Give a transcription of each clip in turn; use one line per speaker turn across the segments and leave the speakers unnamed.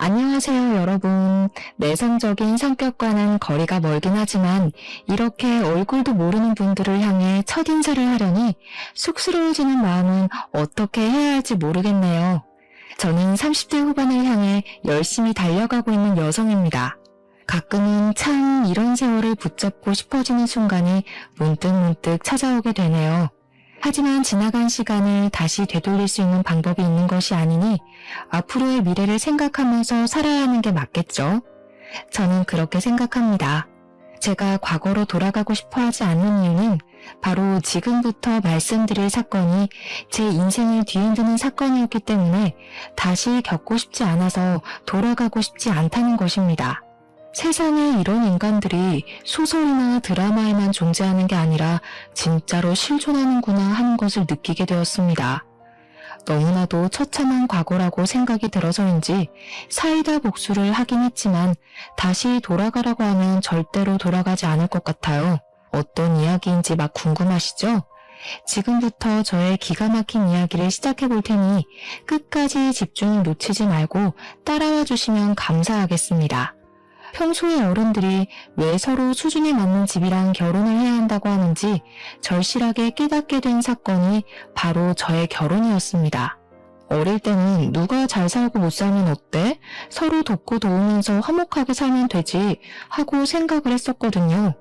안녕하세요, 여러분. 내성적인 성격과는 거리가 멀긴 하지만 이렇게 얼굴도 모르는 분들을 향해 첫인사를 하려니 쑥스러워지는 마음은 어떻게 해야 할지 모르겠네요. 저는 30대 후반을 향해 열심히 달려가고 있는 여성입니다. 가끔은 참 이런 세월을 붙잡고 싶어지는 순간이 문득문득 찾아오게 되네요. 하지만 지나간 시간을 다시 되돌릴 수 있는 방법이 있는 것이 아니니 앞으로의 미래를 생각하면서 살아야 하는 게 맞겠죠? 저는 그렇게 생각합니다. 제가 과거로 돌아가고 싶어 하지 않는 이유는 바로 지금부터 말씀드릴 사건이 제 인생을 뒤흔드는 사건이었기 때문에 다시 겪고 싶지 않아서 돌아가고 싶지 않다는 것입니다. 세상에 이런 인간들이 소설이나 드라마에만 존재하는 게 아니라 진짜로 실존하는구나 하는 것을 느끼게 되었습니다. 너무나도 처참한 과거라고 생각이 들어서인지 사이다 복수를 하긴 했지만 다시 돌아가라고 하면 절대로 돌아가지 않을 것 같아요. 어떤 이야기인지 막 궁금하시죠? 지금부터 저의 기가 막힌 이야기를 시작해 볼 테니 끝까지 집중을 놓치지 말고 따라와 주시면 감사하겠습니다. 평소에 어른들이 왜 서로 수준에 맞는 집이랑 결혼을 해야 한다고 하는지 절실하게 깨닫게 된 사건이 바로 저의 결혼이었습니다. 어릴 때는 누가 잘 살고 못 살면 어때? 서로 돕고 도우면서 화목하게 살면 되지 하고 생각을 했었거든요.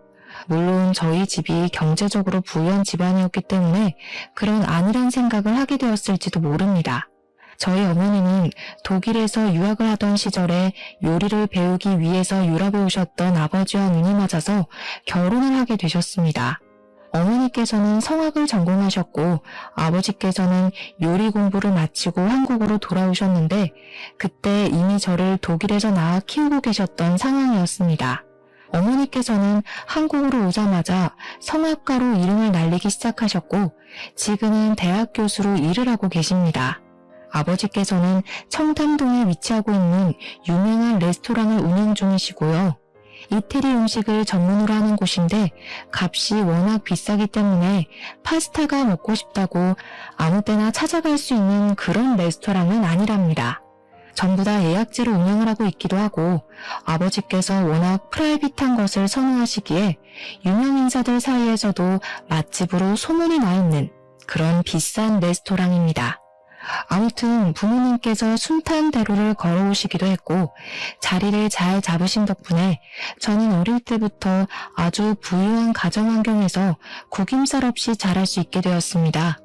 물론 저희 집이 경제적으로 부유한 집안이었기 때문에 그런 안일한 생각을 하게 되었을지도 모릅니다. 저희 어머니는 독일에서 유학을 하던 시절에 요리를 배우기 위해서 유럽에 오셨던 아버지와 눈이 맞아서 결혼을 하게 되셨습니다. 어머니께서는 성악을 전공하셨고 아버지께서는 요리 공부를 마치고 한국으로 돌아오셨는데 그때 이미 저를 독일에서 낳아 키우고 계셨던 상황이었습니다. 어머니께서는 한국으로 오자마자 성악가로 이름을 날리기 시작하셨고 지금은 대학 교수로 일을 하고 계십니다. 아버지께서는 청담동에 위치하고 있는 유명한 레스토랑을 운영 중이시고요. 이태리 음식을 전문으로 하는 곳인데 값이 워낙 비싸기 때문에 파스타가 먹고 싶다고 아무 때나 찾아갈 수 있는 그런 레스토랑은 아니랍니다. 전부 다 예약제로 운영을 하고 있기도 하고 아버지께서 워낙 프라이빗한 것을 선호하시기에 유명 인사들 사이에서도 맛집으로 소문이 나 있는 그런 비싼 레스토랑입니다. 아무튼 부모님께서 순탄대로를 걸어오시기도 했고 자리를 잘 잡으신 덕분에 저는 어릴 때부터 아주 부유한 가정 환경에서 구김살 없이 자랄 수 있게 되었습니다.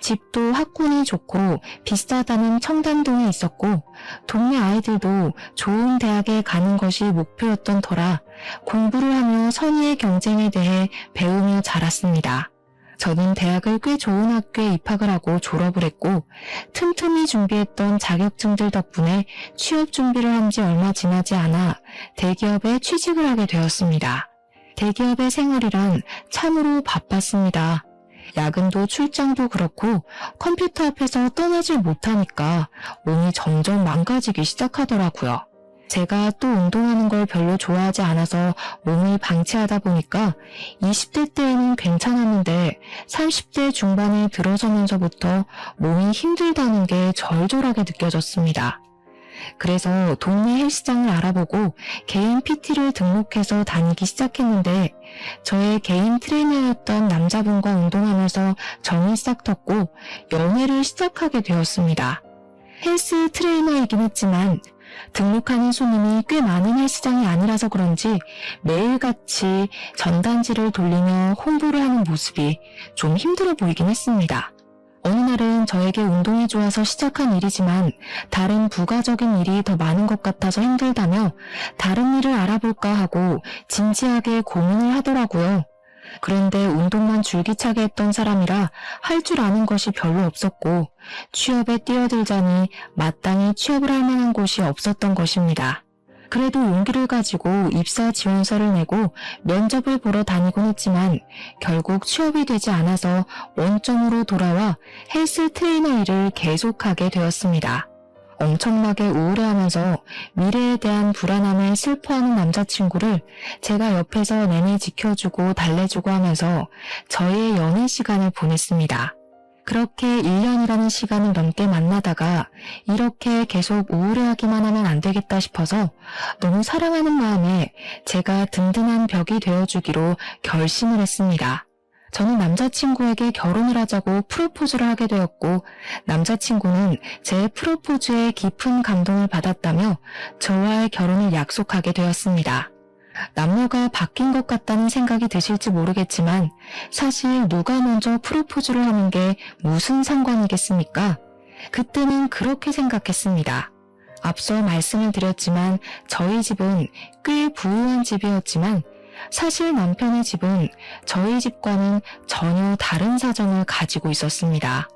집도 학군이 좋고 비싸다는 청담동에 있었고 동네 아이들도 좋은 대학에 가는 것이 목표였던 터라 공부를 하며 선의의 경쟁에 대해 배우며 자랐습니다. 저는 대학을 꽤 좋은 학교에 입학을 하고 졸업을 했고 틈틈이 준비했던 자격증들 덕분에 취업 준비를 한 지 얼마 지나지 않아 대기업에 취직을 하게 되었습니다. 대기업의 생활이란 참으로 바빴습니다. 야근도 출장도 그렇고 컴퓨터 앞에서 떠나질 못하니까 몸이 점점 망가지기 시작하더라고요. 제가 또 운동하는 걸 별로 좋아하지 않아서 몸을 방치하다 보니까 20대 때에는 괜찮았는데 30대 중반에 들어서면서부터 몸이 힘들다는 게 절절하게 느껴졌습니다. 그래서 동네 헬스장을 알아보고 개인 PT를 등록해서 다니기 시작했는데 저의 개인 트레이너였던 남자분과 운동하면서 정이 싹 텄고 연애를 시작하게 되었습니다. 헬스 트레이너이긴 했지만 등록하는 손님이 꽤 많은 헬스장이 아니라서 그런지 매일같이 전단지를 돌리며 홍보를 하는 모습이 좀 힘들어 보이긴 했습니다. 어느 날은 저에게 운동이 좋아서 시작한 일이지만 다른 부가적인 일이 더 많은 것 같아서 힘들다며 다른 일을 알아볼까 하고 진지하게 고민을 하더라고요. 그런데 운동만 줄기차게 했던 사람이라 할 줄 아는 것이 별로 없었고 취업에 뛰어들자니 마땅히 취업을 할 만한 곳이 없었던 것입니다. 그래도 용기를 가지고 입사 지원서를 내고 면접을 보러 다니곤 했지만 결국 취업이 되지 않아서 원점으로 돌아와 헬스 트레이너 일을 계속하게 되었습니다. 엄청나게 우울해하면서 미래에 대한 불안함에 슬퍼하는 남자친구를 제가 옆에서 내내 지켜주고 달래주고 하면서 저의 연애 시간을 보냈습니다. 그렇게 1년이라는 시간을 넘게 만나다가 이렇게 계속 우울해하기만 하면 안 되겠다 싶어서 너무 사랑하는 마음에 제가 든든한 벽이 되어주기로 결심을 했습니다. 저는 남자친구에게 결혼을 하자고 프로포즈를 하게 되었고 남자친구는 제 프로포즈에 깊은 감동을 받았다며 저와의 결혼을 약속하게 되었습니다. 남녀가 바뀐 것 같다는 생각이 드실지 모르겠지만 사실 누가 먼저 프로포즈를 하는 게 무슨 상관이겠습니까? 그때는 그렇게 생각했습니다. 앞서 말씀을 드렸지만 저희 집은 꽤 부유한 집이었지만 사실 남편의 집은 저희 집과는 전혀 다른 사정을 가지고 있었습니다.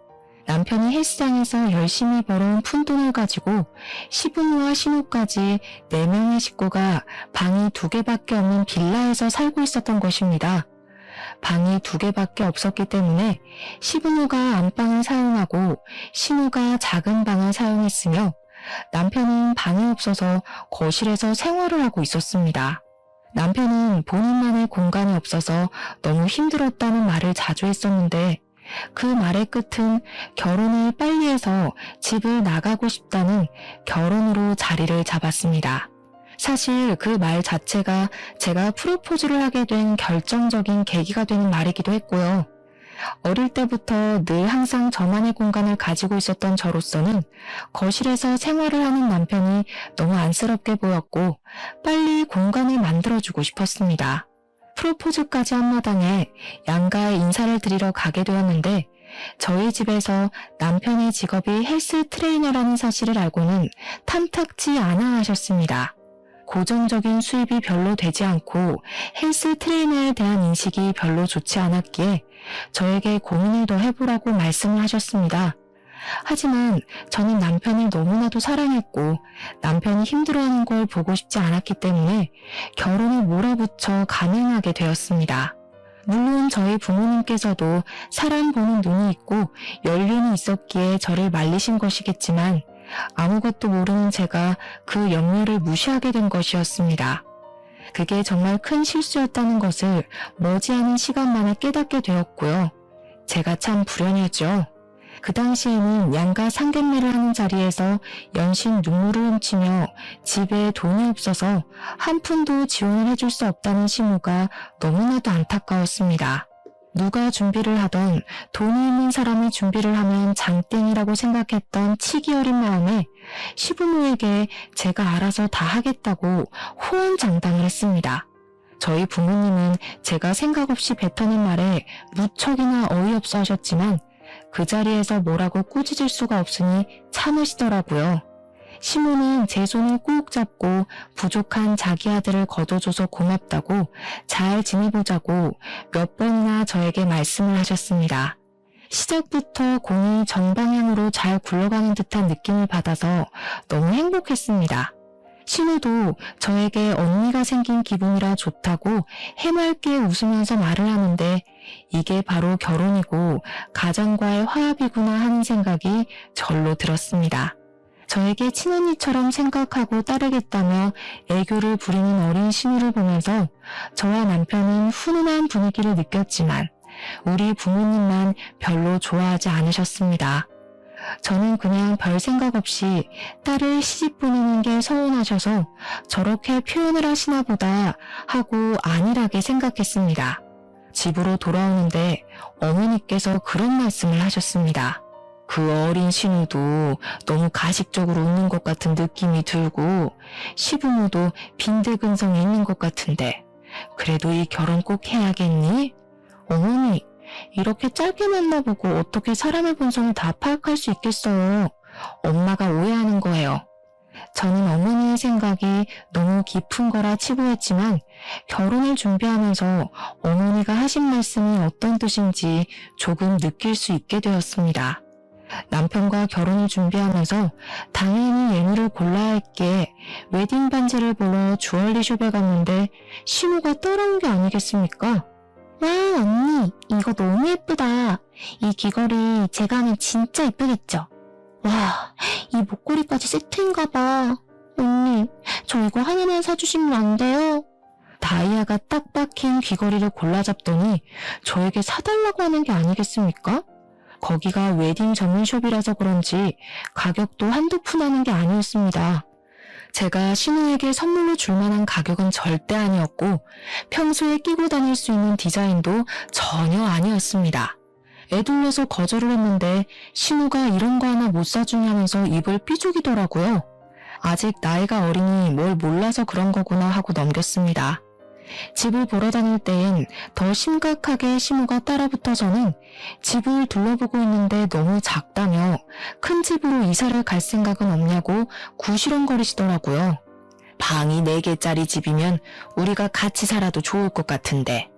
남편이 헬스장에서 열심히 벌어온 푼돈을 가지고 시부모와 신우까지 4명의 식구가 방이 2개밖에 없는 빌라에서 살고 있었던 것입니다. 방이 2개밖에 없었기 때문에 시부모가 안방을 사용하고 신우가 작은 방을 사용했으며 남편은 방이 없어서 거실에서 생활을 하고 있었습니다. 남편은 본인만의 공간이 없어서 너무 힘들었다는 말을 자주 했었는데 그 말의 끝은 결혼을 빨리 해서 집을 나가고 싶다는 결혼으로 자리를 잡았습니다. 사실 그 말 자체가 제가 프로포즈를 하게 된 결정적인 계기가 되는 말이기도 했고요. 어릴 때부터 늘 항상 저만의 공간을 가지고 있었던 저로서는 거실에서 생활을 하는 남편이 너무 안쓰럽게 보였고 빨리 공간을 만들어주고 싶었습니다. 프로포즈까지 한 마당에 양가에 인사를 드리러 가게 되었는데 저희 집에서 남편의 직업이 헬스 트레이너라는 사실을 알고는 탐탁지 않아 하셨습니다. 고정적인 수입이 별로 되지 않고 헬스 트레이너에 대한 인식이 별로 좋지 않았기에 저에게 고민을 더 해보라고 말씀을 하셨습니다. 하지만 저는 남편을 너무나도 사랑했고 남편이 힘들어하는 걸 보고 싶지 않았기 때문에 결혼을 몰아붙여 감행하게 되었습니다. 물론 저희 부모님께서도 사람 보는 눈이 있고 연륜이 있었기에 저를 말리신 것이겠지만 아무것도 모르는 제가 그 염려를 무시하게 된 것이었습니다. 그게 정말 큰 실수였다는 것을 머지않은 시간 만에 깨닫게 되었고요. 제가 참 불행했죠. 그 당시에는 양가 상견례를 하는 자리에서 연신 눈물을 훔치며 집에 돈이 없어서 한 푼도 지원을 해줄 수 없다는 시무가 너무나도 안타까웠습니다. 누가 준비를 하던 돈이 있는 사람이 준비를 하면 장땡이라고 생각했던 치기 어린 마음에 시부모에게 제가 알아서 다 하겠다고 호언장담을 했습니다. 저희 부모님은 제가 생각 없이 뱉어낸 말에 무척이나 어이없어 하셨지만 그 자리에서 뭐라고 꾸짖을 수가 없으니 참으시더라고요. 시모는 제 손을 꾹 잡고 부족한 자기 아들을 거둬줘서 고맙다고 잘 지내보자고 몇 번이나 저에게 말씀을 하셨습니다. 시작부터 공이 정방향으로 잘 굴러가는 듯한 느낌을 받아서 너무 행복했습니다. 신우도 저에게 언니가 생긴 기분이라 좋다고 해맑게 웃으면서 말을 하는데 이게 바로 결혼이고 가정과의 화합이구나 하는 생각이 절로 들었습니다. 저에게 친언니처럼 생각하고 따르겠다며 애교를 부리는 어린 신우를 보면서 저와 남편은 훈훈한 분위기를 느꼈지만 우리 부모님만 별로 좋아하지 않으셨습니다. 저는 그냥 별 생각 없이 딸을 시집 보내는 게 서운하셔서 저렇게 표현을 하시나 보다 하고 안일하게 생각했습니다. 집으로 돌아오는데 어머니께서 그런 말씀을 하셨습니다. 그 어린 신우도 너무 가식적으로 웃는 것 같은 느낌이 들고 시부모도 빈대근성이 있는 것 같은데 그래도 이 결혼 꼭 해야겠니? 어머니, 이렇게 짧게 만나보고 어떻게 사람의 본성을 다 파악할 수 있겠어요? 엄마가 오해하는 거예요. 저는 어머니의 생각이 너무 깊은 거라 치부했지만 결혼을 준비하면서 어머니가 하신 말씀이 어떤 뜻인지 조금 느낄 수 있게 되었습니다. 남편과 결혼을 준비하면서 당연히 예물을 골라야 했기에 웨딩 반지를 보러 주얼리숍에 갔는데 신우가 따라온 게 아니겠습니까? 와, 언니, 이거 너무 예쁘다. 이 귀걸이 제가 하면 진짜 예쁘겠죠? 와, 이 목걸이까지 세트인가 봐. 언니, 저 이거 하나만 사주시면 안 돼요? 다이아가 딱 박힌 귀걸이를 골라 잡더니 저에게 사달라고 하는 게 아니겠습니까? 거기가 웨딩 전문숍이라서 그런지 가격도 한두 푼 하는 게 아니었습니다. 제가 신우에게 선물로 줄 만한 가격은 절대 아니었고 평소에 끼고 다닐 수 있는 디자인도 전혀 아니었습니다. 애둘러서 거절을 했는데 신우가 이런 거 하나 못 사주냐면서 입을 삐죽이더라고요. 아직 나이가 어리니 뭘 몰라서 그런 거구나 하고 넘겼습니다. 집을 보러 다닐 때엔 더 심각하게 신우가 따라붙어서는 집을 둘러보고 있는데 너무 작다며 큰 집으로 이사를 갈 생각은 없냐고 구시렁거리시더라고요. 방이 4개짜리 집이면 우리가 같이 살아도 좋을 것 같은데.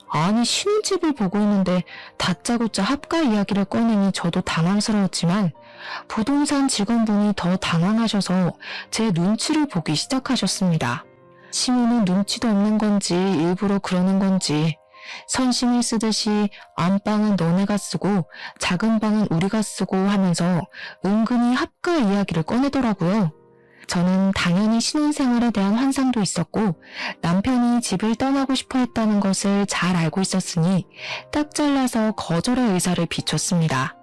아니 신혼집을 보고 있는데 다짜고짜 합가 이야기를 꺼내니 저도 당황스러웠지만 부동산 직원분이 더 당황하셔서 제 눈치를 보기 시작하셨습니다. 신우는 눈치도 없는 건지 일부러 그러는 건지 선심을 쓰듯이 안방은 너네가 쓰고 작은 방은 우리가 쓰고 하면서 은근히 합가 이야기를 꺼내더라고요. 저는 당연히 신혼생활에 대한 환상도 있었고 남편이 집을 떠나고 싶어 했다는 것을 잘 알고 있었으니 딱 잘라서 거절의 의사를 비췄습니다.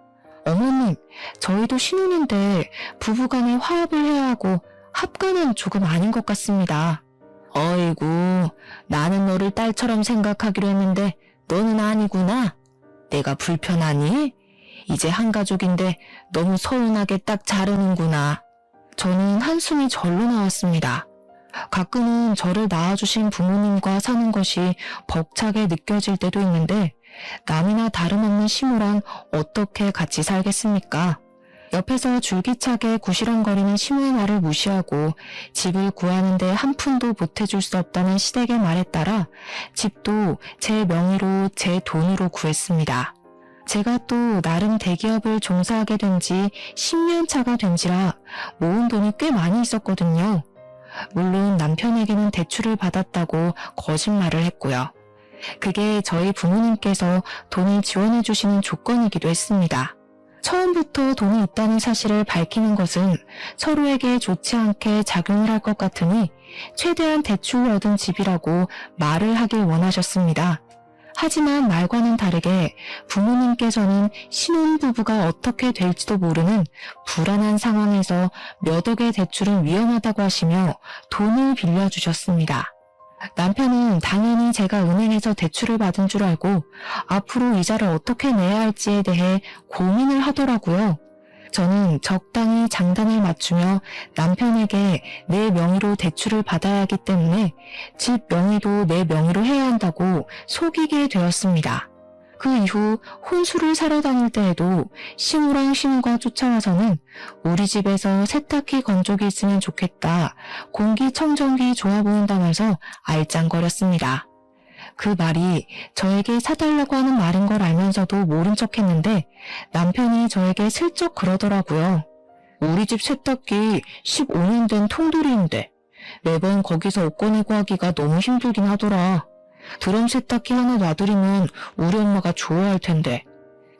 어머님, 저희도 신혼인데 부부간에 화합을 해야 하고 합가는 조금 아닌 것 같습니다. 어이구, 나는 너를 딸처럼 생각하기로 했는데 너는 아니구나. 내가 불편하니? 이제 한 가족인데 너무 서운하게 딱 자르는구나. 저는 한숨이 절로 나왔습니다. 가끔은 저를 낳아주신 부모님과 사는 것이 벅차게 느껴질 때도 있는데 남이나 다름없는 시모랑 어떻게 같이 살겠습니까? 옆에서 줄기차게 구시렁거리는 시모의 말을 무시하고 집을 구하는데 한 푼도 보태줄 수 없다는 시댁의 말에 따라 집도 제 명의로 제 돈으로 구했습니다. 제가 또 나름 대기업을 종사하게 된 지 10년 차가 된지라 모은 돈이 꽤 많이 있었거든요. 물론 남편에게는 대출을 받았다고 거짓말을 했고요. 그게 저희 부모님께서 돈을 지원해 주시는 조건이기도 했습니다. 처음부터 돈이 있다는 사실을 밝히는 것은 서로에게 좋지 않게 작용을 할 것 같으니 최대한 대출을 얻은 집이라고 말을 하길 원하셨습니다. 하지만 말과는 다르게 부모님께서는 신혼부부가 어떻게 될지도 모르는 불안한 상황에서 몇 억의 대출은 위험하다고 하시며 돈을 빌려주셨습니다. 남편은 당연히 제가 은행에서 대출을 받은 줄 알고 앞으로 이자를 어떻게 내야 할지에 대해 고민을 하더라고요. 저는 적당히 장단을 맞추며 남편에게 내 명의로 대출을 받아야 하기 때문에 집 명의도 내 명의로 해야 한다고 속이게 되었습니다. 그 이후 혼수를 사러 다닐 때에도 시우랑 신우가 쫓아와서는 우리 집에서 세탁기 건조기 있으면 좋겠다, 공기청정기 좋아 보인다면서 알짱거렸습니다. 그 말이 저에게 사달라고 하는 말인 걸 알면서도 모른 척 했는데 남편이 저에게 슬쩍 그러더라고요. 우리 집 세탁기 15년 된 통돌이인데 매번 거기서 옷 꺼내고 하기가 너무 힘들긴 하더라. 드럼 세탁기 하나 놔두리면 우리 엄마가 좋아할 텐데.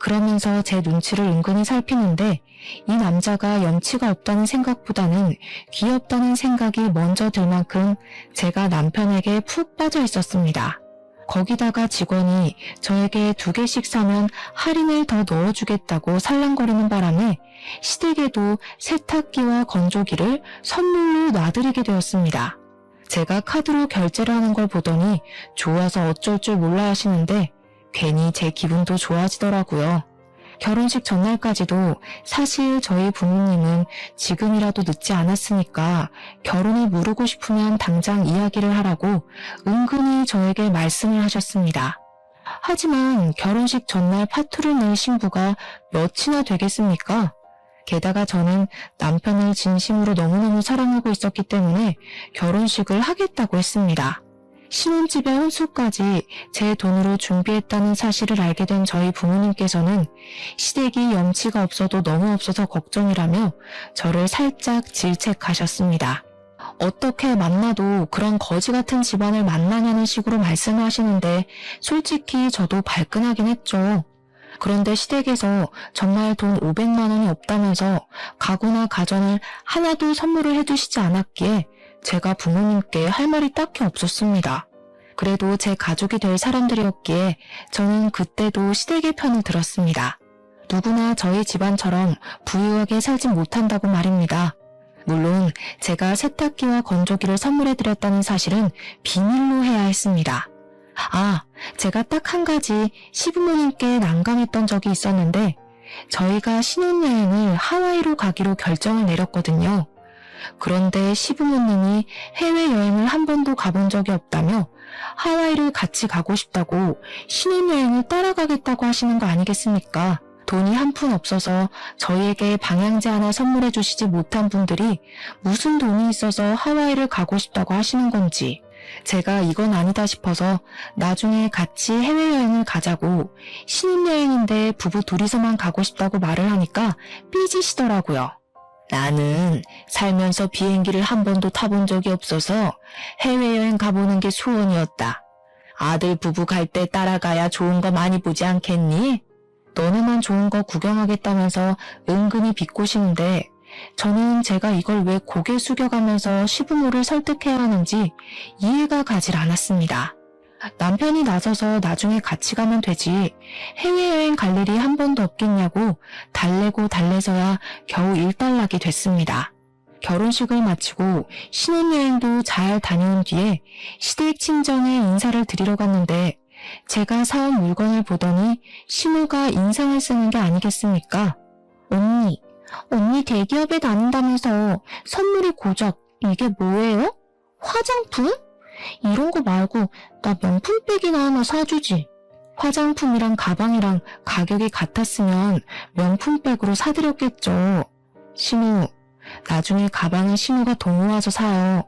그러면서 제 눈치를 은근히 살피는데 이 남자가 염치가 없다는 생각보다는 귀엽다는 생각이 먼저 들 만큼 제가 남편에게 푹 빠져 있었습니다. 거기다가 직원이 저에게 2개씩 사면 할인을 더 넣어주겠다고 살랑거리는 바람에 시댁에도 세탁기와 건조기를 선물로 놔드리게 되었습니다. 제가 카드로 결제를 하는 걸 보더니 좋아서 어쩔 줄 몰라 하시는데 괜히 제 기분도 좋아지더라고요. 결혼식 전날까지도 사실 저희 부모님은 지금이라도 늦지 않았으니까 결혼을 미루고 싶으면 당장 이야기를 하라고 은근히 저에게 말씀을 하셨습니다. 하지만 결혼식 전날 파투를 낼 신부가 몇이나 되겠습니까? 게다가 저는 남편을 진심으로 너무너무 사랑하고 있었기 때문에 결혼식을 하겠다고 했습니다. 신혼집의 혼수까지 제 돈으로 준비했다는 사실을 알게 된 저희 부모님께서는 시댁이 염치가 없어도 너무 없어서 걱정이라며 저를 살짝 질책하셨습니다. 어떻게 만나도 그런 거지 같은 집안을 만나냐는 식으로 말씀을 하시는데 솔직히 저도 발끈하긴 했죠. 그런데 시댁에서 정말 돈 500만 원이 없다면서 가구나 가전을 하나도 선물을 해주시지 않았기에 제가 부모님께 할 말이 딱히 없었습니다. 그래도 제 가족이 될 사람들이었기에 저는 그때도 시댁의 편을 들었습니다. 누구나 저희 집안처럼 부유하게 살진 못한다고 말입니다. 물론 제가 세탁기와 건조기를 선물해드렸다는 사실은 비밀로 해야 했습니다. 제가 딱 한 가지 시부모님께 난감했던 적이 있었는데 저희가 신혼여행을 하와이로 가기로 결정을 내렸거든요. 그런데 시부모님이 해외여행을 한 번도 가본 적이 없다며 하와이를 같이 가고 싶다고 신혼여행을 따라가겠다고 하시는 거 아니겠습니까? 돈이 한 푼 없어서 저희에게 방향제 하나 선물해 주시지 못한 분들이 무슨 돈이 있어서 하와이를 가고 싶다고 하시는 건지 제가 이건 아니다 싶어서 나중에 같이 해외여행을 가자고 신혼여행인데 부부 둘이서만 가고 싶다고 말을 하니까 삐지시더라고요. 나는 살면서 비행기를 한 번도 타본 적이 없어서 해외여행 가보는 게 소원이었다. 아들 부부 갈 때 따라가야 좋은 거 많이 보지 않겠니? 너네만 좋은 거 구경하겠다면서 은근히 비꼬시는데 저는 제가 이걸 왜 고개 숙여가면서 시부모를 설득해야 하는지 이해가 가질 않았습니다. 남편이 나서서 나중에 같이 가면 되지 해외여행 갈 일이 한 번도 없겠냐고 달래고 달래서야 겨우 일단락이 됐습니다. 결혼식을 마치고 신혼여행도 잘 다녀온 뒤에 시댁 친정에 인사를 드리러 갔는데 제가 사온 물건을 보더니 신우가 인상을 쓰는 게 아니겠습니까? 언니 대기업에 다닌다면서 선물이 고작 이게 뭐예요? 화장품? 이런 거 말고 나 명품백이나 하나 사주지. 화장품이랑 가방이랑 가격이 같았으면 명품백으로 사드렸겠죠. 신우, 나중에 가방은 신우가 돈 모아서 사요.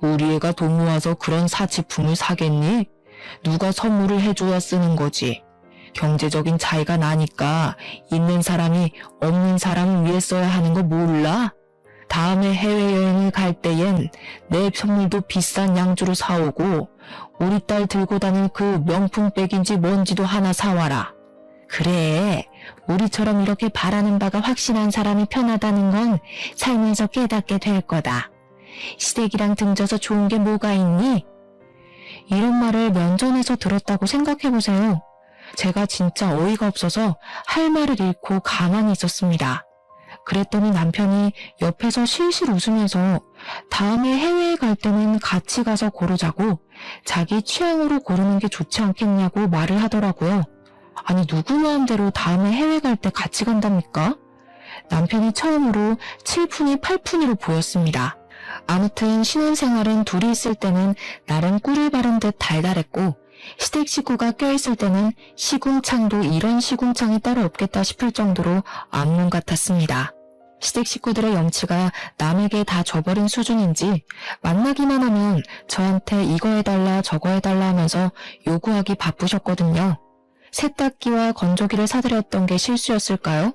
우리 애가 돈 모아서 그런 사치품을 사겠니? 누가 선물을 해줘야 쓰는 거지. 경제적인 차이가 나니까 있는 사람이 없는 사람을 위해 써야 하는 거 몰라? 다음에 해외여행을 갈 때엔 내 선물도 비싼 양주로 사오고 우리 딸 들고 다닐 그 명품백인지 뭔지도 하나 사와라. 그래, 우리처럼 이렇게 바라는 바가 확실한 사람이 편하다는 건 살면서 깨닫게 될 거다. 시댁이랑 등져서 좋은 게 뭐가 있니? 이런 말을 면전에서 들었다고 생각해보세요. 제가 진짜 어이가 없어서 할 말을 잃고 가만히 있었습니다. 그랬더니 남편이 옆에서 실실 웃으면서 다음에 해외에 갈 때는 같이 가서 고르자고 자기 취향으로 고르는 게 좋지 않겠냐고 말을 하더라고요. 아니 누구 마음대로 다음에 해외 갈 때 같이 간답니까? 남편이 처음으로 7푼이 8푼으로 보였습니다. 아무튼 신혼생활은 둘이 있을 때는 나름 꿀을 바른 듯 달달했고 시댁 식구가 껴있을 때는 시궁창도 이런 시궁창이 따로 없겠다 싶을 정도로 암몽 같았습니다. 시댁 식구들의 염치가 남에게 다 져버린 수준인지 만나기만 하면 저한테 이거 해달라 저거 해달라 하면서 요구하기 바쁘셨거든요. 세탁기와 건조기를 사드렸던 게 실수였을까요?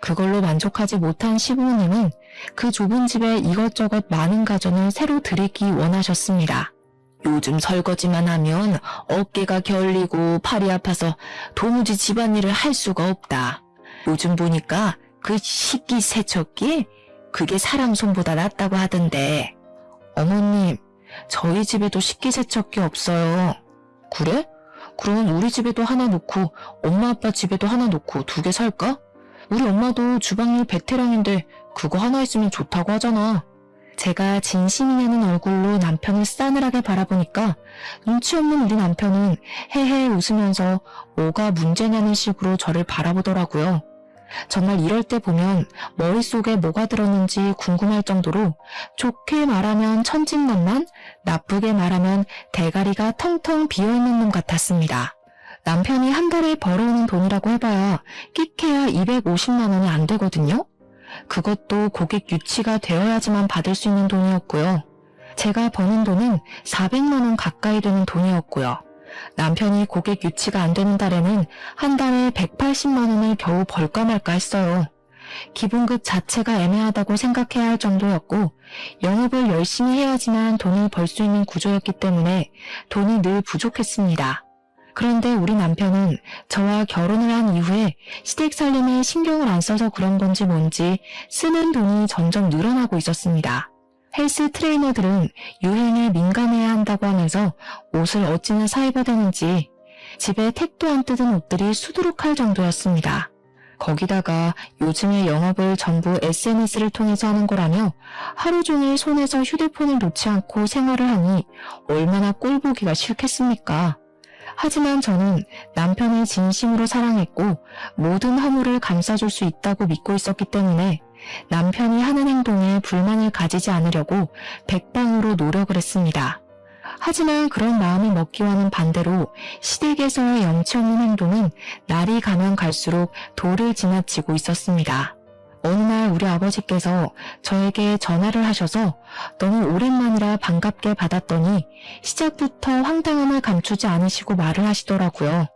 그걸로 만족하지 못한 시부모님은 그 좁은 집에 이것저것 많은 가전을 새로 들이기 원하셨습니다. 요즘 설거지만 하면 어깨가 결리고 팔이 아파서 도무지 집안일을 할 수가 없다. 요즘 보니까 그 식기세척기? 그게 사람 손보다 낫다고 하던데. 어머님, 저희 집에도 식기세척기 없어요. 그래? 그럼 우리 집에도 하나 놓고 엄마 아빠 집에도 하나 놓고 2개 살까? 우리 엄마도 주방일 베테랑인데 그거 하나 있으면 좋다고 하잖아. 제가 진심이냐는 얼굴로 남편을 싸늘하게 바라보니까 눈치 없는 우리 남편은 헤헤 웃으면서 뭐가 문제냐는 식으로 저를 바라보더라고요. 정말 이럴 때 보면 머릿속에 뭐가 들었는지 궁금할 정도로 좋게 말하면 천진난만, 나쁘게 말하면 대가리가 텅텅 비어있는 놈 같았습니다. 남편이 한 달에 벌어오는 돈이라고 해봐야 끼케야 250만 원이 안 되거든요. 그것도 고객 유치가 되어야지만 받을 수 있는 돈이었고요. 제가 버는 돈은 400만 원 가까이 되는 돈이었고요. 남편이 고객 유치가 안 되는 달에는 한 달에 180만 원을 겨우 벌까 말까 했어요. 기본급 자체가 애매하다고 생각해야 할 정도였고 영업을 열심히 해야지만 돈을 벌 수 있는 구조였기 때문에 돈이 늘 부족했습니다. 그런데 우리 남편은 저와 결혼을 한 이후에 시댁 살림에 신경을 안 써서 그런 건지 뭔지 쓰는 돈이 점점 늘어나고 있었습니다. 헬스 트레이너들은 유행에 민감해야 한다고 하면서 옷을 어찌나 사입어대는지 집에 택도 안 뜯은 옷들이 수두룩할 정도였습니다. 거기다가 요즘의 영업을 전부 SNS를 통해서 하는 거라며 하루 종일 손에서 휴대폰을 놓지 않고 생활을 하니 얼마나 꼴보기가 싫겠습니까? 하지만 저는 남편을 진심으로 사랑했고 모든 허물을 감싸줄 수 있다고 믿고 있었기 때문에 남편이 하는 행동에 불만을 가지지 않으려고 백방으로 노력을 했습니다. 하지만 그런 마음이 먹기와는 반대로 시댁에서의 염치 없는 행동은 날이 가면 갈수록 도를 지나치고 있었습니다. 어느 날 우리 아버지께서 저에게 전화를 하셔서 너무 오랜만이라 반갑게 받았더니 시작부터 황당함을 감추지 않으시고 말을 하시더라고요.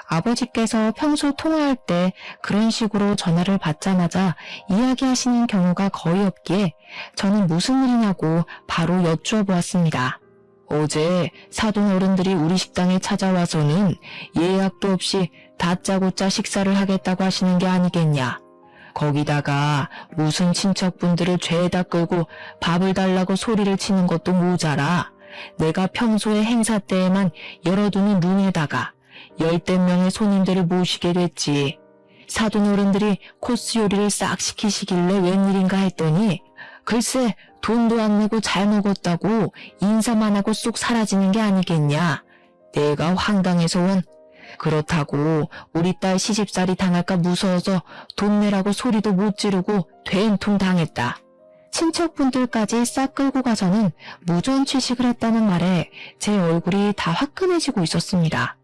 아버지께서 평소 통화할 때 그런 식으로 전화를 받자마자 이야기하시는 경우가 거의 없기에 저는 무슨 일이냐고 바로 여쭈어 보았습니다. 어제 사돈 어른들이 우리 식당에 찾아와서는 예약도 없이 다짜고짜 식사를 하겠다고 하시는 게 아니겠냐. 거기다가 무슨 친척분들을 죄에다 끌고 밥을 달라고 소리를 치는 것도 모자라 내가 평소에 행사 때에만 열어두는 룸에다가 10대 명의 손님들을 모시게 됐지. 사돈 어른들이 코스 요리를 싹 시키시길래 웬일인가 했더니 글쎄 돈도 안 내고 잘 먹었다고 인사만 하고 쑥 사라지는 게 아니겠냐. 내가 황당해서 원. 그렇다고 우리 딸 시집살이 당할까 무서워서 돈 내라고 소리도 못 지르고 된통 당했다. 친척분들까지 싹 끌고 가서는 무전 취식을 했다는 말에 제 얼굴이 다 화끈해지고 있었습니다.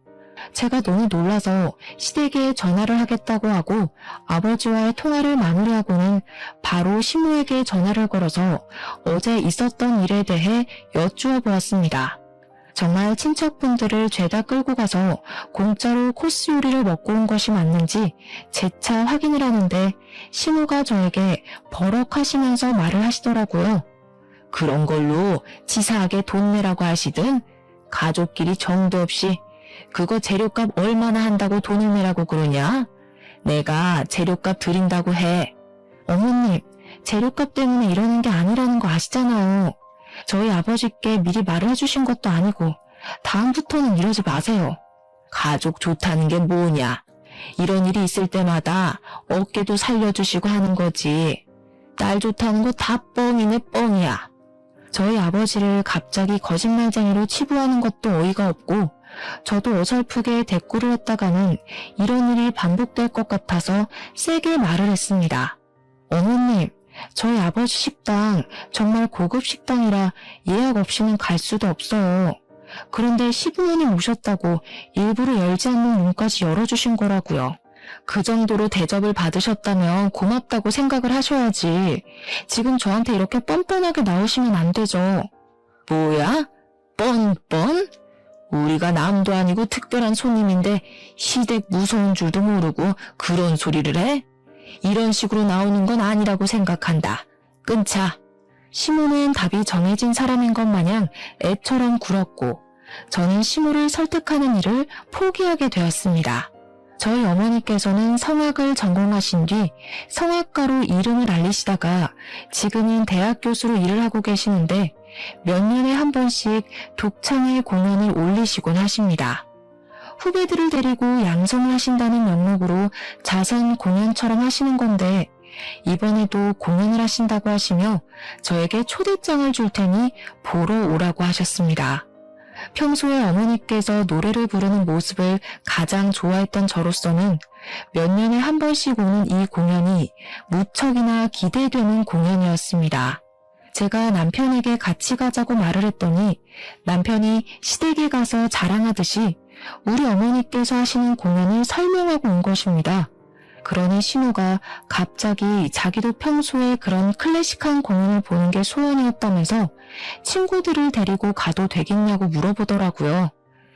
제가 너무 놀라서 시댁에 전화를 하겠다고 하고 아버지와의 통화를 마무리하고는 바로 시모에게 전화를 걸어서 어제 있었던 일에 대해 여쭈어 보았습니다. 정말 친척분들을 죄다 끌고 가서 공짜로 코스 요리를 먹고 온 것이 맞는지 재차 확인을 하는데 시모가 저에게 버럭하시면서 말을 하시더라고요. 그런 걸로 치사하게 돈 내라고 하시든 가족끼리 정도 없이 그거 재료값 얼마나 한다고 돈을 내라고 그러냐? 내가 재료값 드린다고 해. 어머님, 재료값 때문에 이러는 게 아니라는 거 아시잖아요. 저희 아버지께 미리 말을 해주신 것도 아니고 다음부터는 이러지 마세요. 가족 좋다는 게 뭐냐? 이런 일이 있을 때마다 어깨도 살려주시고 하는 거지. 딸 좋다는 거 다 뻥이네 뻥이야. 저희 아버지를 갑자기 거짓말쟁이로 치부하는 것도 어이가 없고 저도 어설프게 대꾸를 했다가는 이런 일이 반복될 것 같아서 세게 말을 했습니다. 어머님, 저희 아버지 식당 정말 고급 식당이라 예약 없이는 갈 수도 없어요. 그런데 시부모님 오셨다고 일부러 열지 않는 문까지 열어주신 거라고요. 그 정도로 대접을 받으셨다면 고맙다고 생각을 하셔야지. 지금 저한테 이렇게 뻔뻔하게 나오시면 안 되죠. 뭐야? 뻔뻔? 우리가 남도 아니고 특별한 손님인데 시댁 무서운 줄도 모르고 그런 소리를 해? 이런 식으로 나오는 건 아니라고 생각한다. 끊자. 시모는 답이 정해진 사람인 것 마냥 애처럼 굴었고 저는 시모를 설득하는 일을 포기하게 되었습니다. 저희 어머니께서는 성악을 전공하신 뒤 성악가로 이름을 알리시다가 지금은 대학 교수로 일을 하고 계시는데 몇 년에 한 번씩 독창의 공연을 올리시곤 하십니다. 후배들을 데리고 양성을 하신다는 명목으로 자선 공연처럼 하시는 건데 이번에도 공연을 하신다고 하시며 저에게 초대장을 줄 테니 보러 오라고 하셨습니다. 평소에 어머니께서 노래를 부르는 모습을 가장 좋아했던 저로서는 몇 년에 한 번씩 오는 이 공연이 무척이나 기대되는 공연이었습니다. 제가 남편에게 같이 가자고 말을 했더니 남편이 시댁에 가서 자랑하듯이 우리 어머니께서 하시는 공연을 설명하고 온 것입니다. 그러니 신우가 갑자기 자기도 평소에 그런 클래식한 공연을 보는 게 소원이었다면서 친구들을 데리고 가도 되겠냐고 물어보더라고요.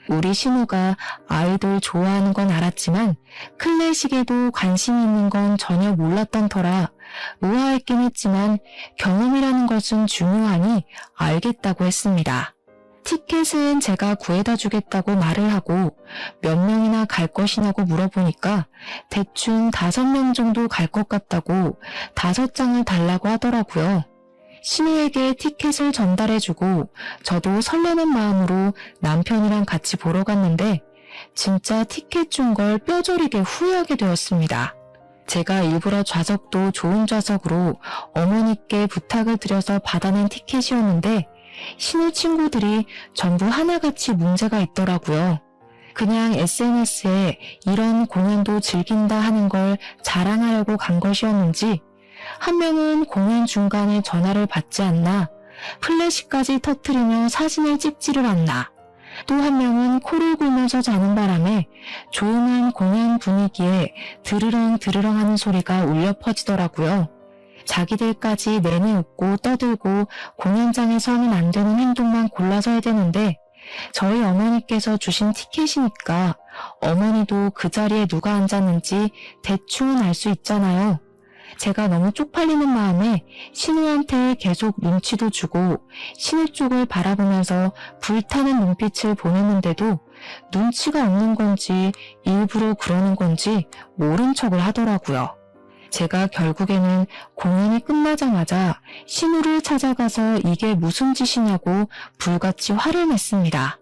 우리 신우가 아이돌 좋아하는 건 알았지만 클래식에도 관심이 있는 건 전혀 몰랐던 터라 의아했긴 했지만 경험이라는 것은 중요하니 알겠다고 했습니다. 티켓은 제가 구해다 주겠다고 말을 하고 몇 명이나 갈 것이냐고 물어보니까 대충 5명 정도 갈 것 같다고 5장을 달라고 하더라고요. 신우에게 티켓을 전달해주고 저도 설레는 마음으로 남편이랑 같이 보러 갔는데 진짜 티켓 준 걸 뼈저리게 후회하게 되었습니다. 제가 일부러 좌석도 좋은 좌석으로 어머니께 부탁을 드려서 받아낸 티켓이었는데 신우 친구들이 전부 하나같이 문제가 있더라고요. 그냥 SNS에 이런 공연도 즐긴다 하는 걸 자랑하려고 간 것이었는지 한 명은 공연 중간에 전화를 받지 않나, 플래시까지 터트리며 사진을 찍지를 않나, 또 한 명은 코를 골면서 자는 바람에 조용한 공연 분위기에 드르렁 드르렁 하는 소리가 울려 퍼지더라고요. 자기들까지 내내 웃고 떠들고 공연장에서 하면 안 되는 행동만 골라서 해야 되는데 저희 어머니께서 주신 티켓이니까 어머니도 그 자리에 누가 앉았는지 대충은 알 수 있잖아요. 제가 너무 쪽팔리는 마음에 신우한테 계속 눈치도 주고 신우 쪽을 바라보면서 불타는 눈빛을 보냈는데도 눈치가 없는 건지 일부러 그러는 건지 모른 척을 하더라고요. 제가 결국에는 공연이 끝나자마자 신우를 찾아가서 이게 무슨 짓이냐고 불같이 화를 냈습니다.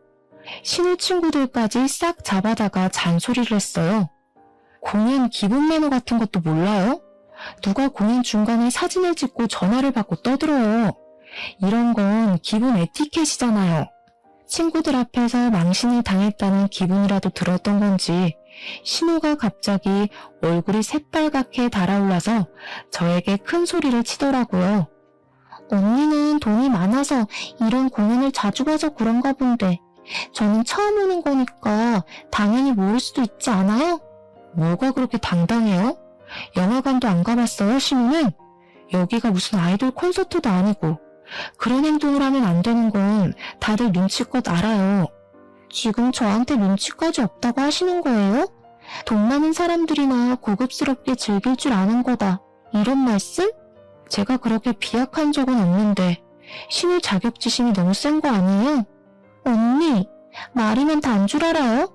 신우 친구들까지 싹 잡아다가 잔소리를 했어요. 공연 기본 매너 같은 것도 몰라요? 누가 공연 중간에 사진을 찍고 전화를 받고 떠들어요. 이런 건 기본 에티켓이잖아요. 친구들 앞에서 망신을 당했다는 기분이라도 들었던 건지 신우가 갑자기 얼굴이 새빨갛게 달아올라서 저에게 큰 소리를 치더라고요. 언니는 돈이 많아서 이런 공연을 자주 가서 그런가 본데 저는 처음 오는 거니까 당연히 모를 수도 있지 않아요? 뭐가 그렇게 당당해요? 영화관도 안 가봤어요, 신우는? 여기가 무슨 아이돌 콘서트도 아니고 그런 행동을 하면 안 되는 건 다들 눈치껏 알아요. 지금 저한테 눈치까지 없다고 하시는 거예요? 돈 많은 사람들이나 고급스럽게 즐길 줄 아는 거다. 이런 말씀? 제가 그렇게 비약한 적은 없는데 신우 자격지심이 너무 센 거 아니에요? 언니, 말이면 단 줄 알아요?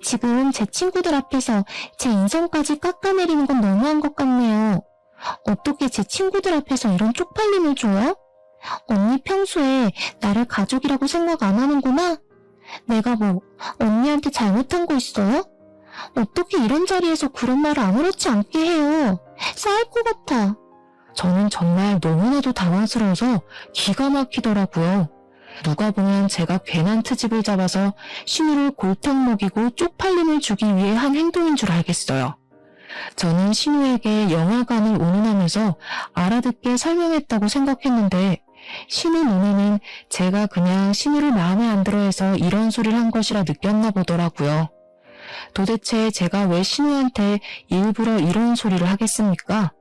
지금 제 친구들 앞에서 제 인성까지 깎아내리는 건 너무한 것 같네요. 어떻게 제 친구들 앞에서 이런 쪽팔림을 줘요? 언니 평소에 나를 가족이라고 생각 안 하는구나? 내가 뭐 언니한테 잘못한 거 있어요? 어떻게 이런 자리에서 그런 말을 아무렇지 않게 해요? 싸울 것 같아. 저는 정말 너무나도 당황스러워서 기가 막히더라고요. 누가 보면 제가 괜한 트집을 잡아서 신우를 골탕 먹이고 쪽팔림을 주기 위해 한 행동인 줄 알겠어요. 저는 신우에게 영화관을 운운하면서 알아듣게 설명했다고 생각했는데 신우 눈에는 제가 그냥 신우를 마음에 안 들어해서 이런 소리를 한 것이라 느꼈나 보더라고요. 도대체 제가 왜 신우한테 일부러 이런 소리를 하겠습니까?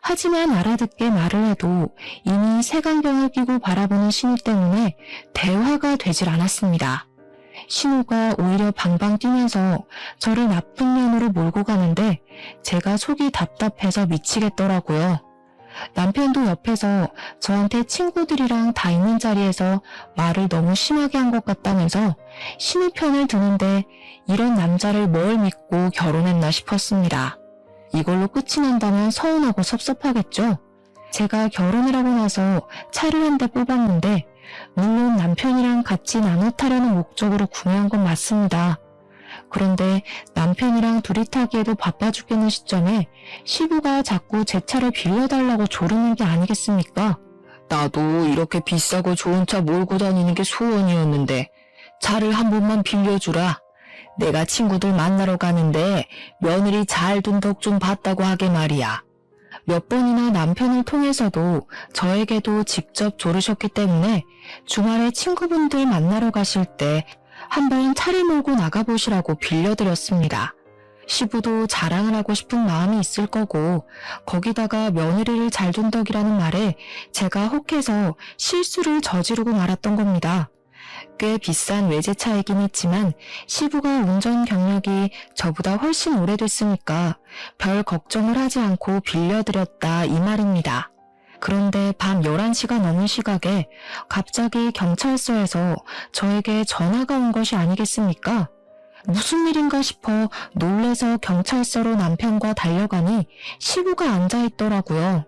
하지만 알아듣게 말을 해도 이미 색안경을 끼고 바라보는 신우 때문에 대화가 되질 않았습니다. 신우가 오히려 방방 뛰면서 저를 나쁜 면으로 몰고 가는데 제가 속이 답답해서 미치겠더라고요. 남편도 옆에서 저한테 친구들이랑 다 있는 자리에서 말을 너무 심하게 한 것 같다면서 신우 편을 드는데 이런 남자를 뭘 믿고 결혼했나 싶었습니다. 이걸로 끝이 난다면 서운하고 섭섭하겠죠. 제가 결혼을 하고 나서 차를 한 대 뽑았는데 물론 남편이랑 같이 나눠 타려는 목적으로 구매한 건 맞습니다. 그런데 남편이랑 둘이 타기에도 바빠 죽겠는 시점에 시부가 자꾸 제 차를 빌려달라고 조르는 게 아니겠습니까? 나도 이렇게 비싸고 좋은 차 몰고 다니는 게 소원이었는데 차를 한 번만 빌려주라. 내가 친구들 만나러 가는데 며느리 잘 둔 덕 좀 봤다고 하게 말이야. 몇 번이나 남편을 통해서도 저에게도 직접 조르셨기 때문에 주말에 친구분들 만나러 가실 때 한번 차를 몰고 나가보시라고 빌려드렸습니다. 시부도 자랑을 하고 싶은 마음이 있을 거고 거기다가 며느리를 잘 둔 덕이라는 말에 제가 혹해서 실수를 저지르고 말았던 겁니다. 꽤 비싼 외제차이긴 했지만 시부가 운전 경력이 저보다 훨씬 오래됐으니까 별 걱정을 하지 않고 빌려드렸다 이 말입니다. 그런데 밤 11시가 넘은 시각에 갑자기 경찰서에서 저에게 전화가 온 것이 아니겠습니까? 무슨 일인가 싶어 놀래서 경찰서로 남편과 달려가니 시부가 앉아있더라고요.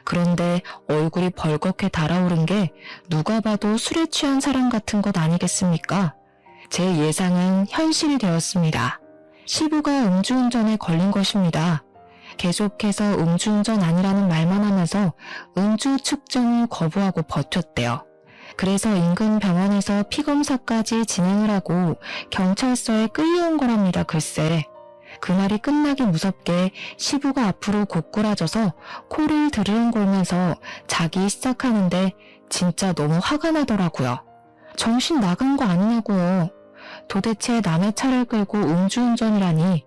그런데 얼굴이 벌겋게 달아오른 게 누가 봐도 술에 취한 사람 같은 것 아니겠습니까? 제 예상은 현실이 되었습니다. 시부가 음주운전에 걸린 것입니다. 계속해서 음주운전 아니라는 말만 하면서 음주 측정을 거부하고 버텼대요. 그래서 인근 병원에서 피검사까지 진행을 하고 경찰서에 끌려온 거랍니다. 글쎄. 그날이 끝나기 무섭게 시부가 앞으로 고꾸라져서 코를 드르렁거리면서 자기 시작하는데 진짜 너무 화가 나더라고요. 정신 나간 거 아니냐고요. 도대체 남의 차를 끌고 음주운전이라니.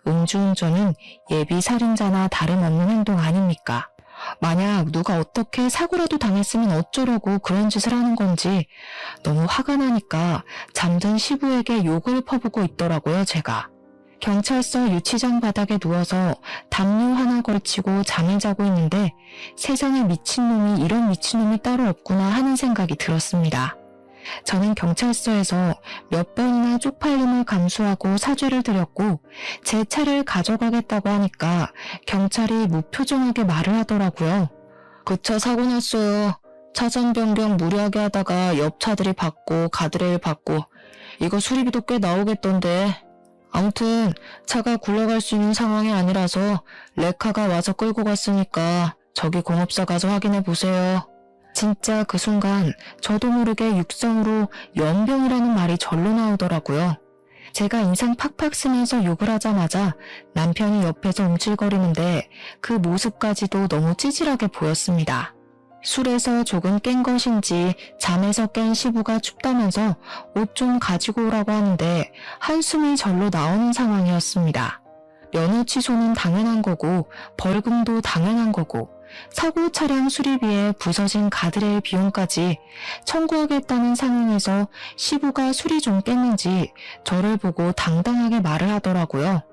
음주운전은 예비 살인자나 다름없는 행동 아닙니까? 만약 누가 어떻게 사고라도 당했으면 어쩌려고 그런 짓을 하는 건지 너무 화가 나니까 잠든 시부에게 욕을 퍼붓고 있더라고요, 제가. 경찰서 유치장 바닥에 누워서 담요 하나 걸치고 잠을 자고 있는데 세상에 미친놈이 이런 미친놈이 따로 없구나 하는 생각이 들었습니다. 저는 경찰서에서 몇 번이나 쪽팔림을 감수하고 사죄를 드렸고 제 차를 가져가겠다고 하니까 경찰이 무표정하게 말을 하더라고요. 그 차 사고 났어요. 차선 변경 무리하게 하다가 옆 차들이 받고 가드레일 받고 이거 수리비도 꽤 나오겠던데. 아무튼 차가 굴러갈 수 있는 상황이 아니라서 레카가 와서 끌고 갔으니까 저기 공업사 가서 확인해 보세요. 진짜 그 순간 저도 모르게 육성으로 연병이라는 말이 절로 나오더라고요. 제가 인상 팍팍 쓰면서 욕을 하자마자 남편이 옆에서 움찔거리는데 그 모습까지도 너무 찌질하게 보였습니다. 술에서 조금 깬 것인지 잠에서 깬 시부가 춥다면서 옷 좀 가지고 오라고 하는데 한숨이 절로 나오는 상황이었습니다. 면허 취소는 당연한 거고 벌금도 당연한 거고 사고 차량 수리비에 부서진 가드레일 비용까지 청구하겠다는 상황에서 시부가 술이 좀 깼는지 저를 보고 당당하게 말을 하더라고요.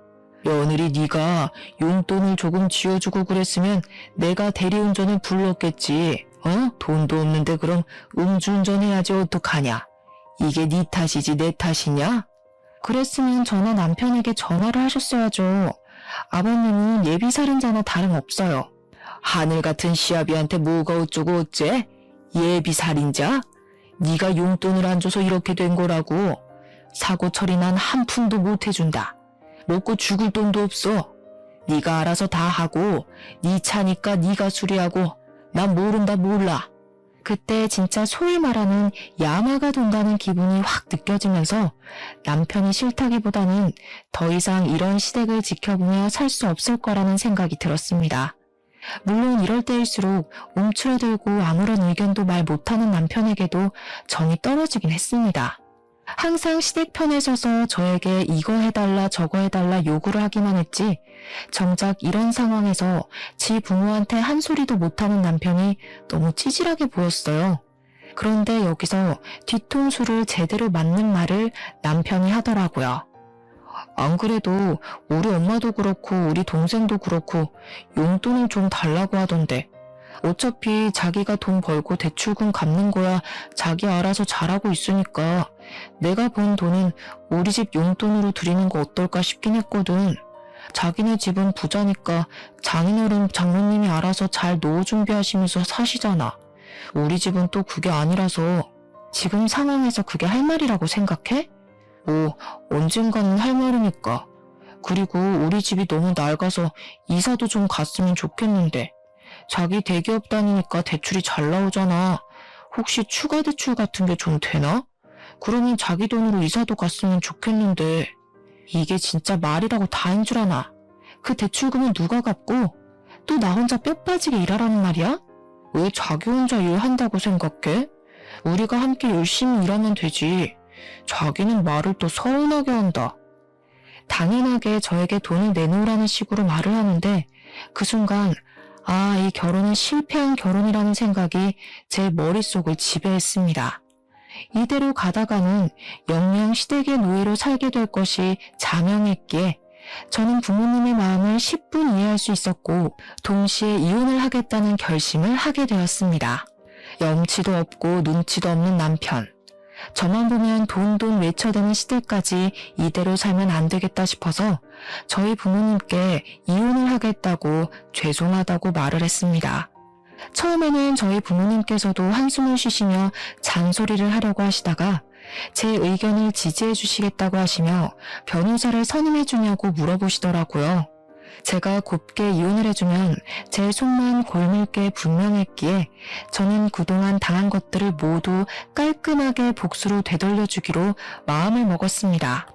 며느리 네가 용돈을 조금 쥐어주고 그랬으면 내가 대리운전을 불렀겠지. 돈도 없는데 그럼 음주운전 해야지 어떡하냐. 이게 네 탓이지 내 탓이냐? 그랬으면 저는 남편에게 전화를 하셨어야죠. 아버님은 예비살인자나 다름없어요. 하늘 같은 시아비한테 뭐가 어쩌고 어째? 예비살인자? 네가 용돈을 안 줘서 이렇게 된 거라고. 사고 처리 난 한 푼도 못 해준다. 먹고 죽을 돈도 없어. 네가 알아서 다 하고 네 차니까 네가 수리하고 난 모른다 몰라. 그때 진짜 소위 말하는 야마가 돈다는 기분이 확 느껴지면서 남편이 싫다기보다는 더 이상 이런 시댁을 지켜보며 살 수 없을 거라는 생각이 들었습니다. 물론 이럴 때일수록 움츠러들고 아무런 의견도 말 못하는 남편에게도 정이 떨어지긴 했습니다. 항상 시댁 편에 서서 저에게 이거 해달라 저거 해달라 요구를 하기만 했지 정작 이런 상황에서 지 부모한테 한 소리도 못하는 남편이 너무 찌질하게 보였어요. 그런데 여기서 뒤통수를 제대로 맞는 말을 남편이 하더라고요. 안 그래도 우리 엄마도 그렇고 우리 동생도 그렇고 용돈을 좀 달라고 하던데 어차피 자기가 돈 벌고 대출금 갚는 거야 자기 알아서 잘하고 있으니까 내가 번 돈은 우리 집 용돈으로 드리는 거 어떨까 싶긴 했거든. 자기네 집은 부자니까 장인어른 장모님이 알아서 잘 노후 준비하시면서 사시잖아. 우리 집은 또 그게 아니라서 지금 상황에서 그게 할 말이라고 생각해? 뭐 언젠가는 할 말이니까. 그리고 우리 집이 너무 낡아서 이사도 좀 갔으면 좋겠는데 자기 대기업 다니니까 대출이 잘 나오잖아. 혹시 추가 대출 같은 게 좀 되나? 그러면 자기 돈으로 이사도 갔으면 좋겠는데 이게 진짜 말이라고 다인 줄 아나. 그 대출금은 누가 갚고 또 나 혼자 뼈 빠지게 일하라는 말이야? 왜 자기 혼자 일한다고 생각해? 우리가 함께 열심히 일하면 되지. 자기는 말을 또 서운하게 한다. 당연하게 저에게 돈을 내놓으라는 식으로 말을 하는데 그 순간 이 결혼은 실패한 결혼이라는 생각이 제 머릿속을 지배했습니다. 이대로 가다가는 영영 시댁의 노예로 살게 될 것이 자명했기에 저는 부모님의 마음을 10분 이해할 수 있었고 동시에 이혼을 하겠다는 결심을 하게 되었습니다. 염치도 없고 눈치도 없는 남편. 저만 보면 돈 외쳐대는 시댁까지 이대로 살면 안 되겠다 싶어서 저희 부모님께 이혼을 하겠다고 죄송하다고 말을 했습니다. 처음에는 저희 부모님께서도 한숨을 쉬시며 잔소리를 하려고 하시다가 제 의견을 지지해 주시겠다고 하시며 변호사를 선임해 주냐고 물어보시더라고요. 제가 곱게 이혼을 해주면 제 속만 골밀게 분명했기에 저는 그동안 당한 것들을 모두 깔끔하게 복수로 되돌려주기로 마음을 먹었습니다.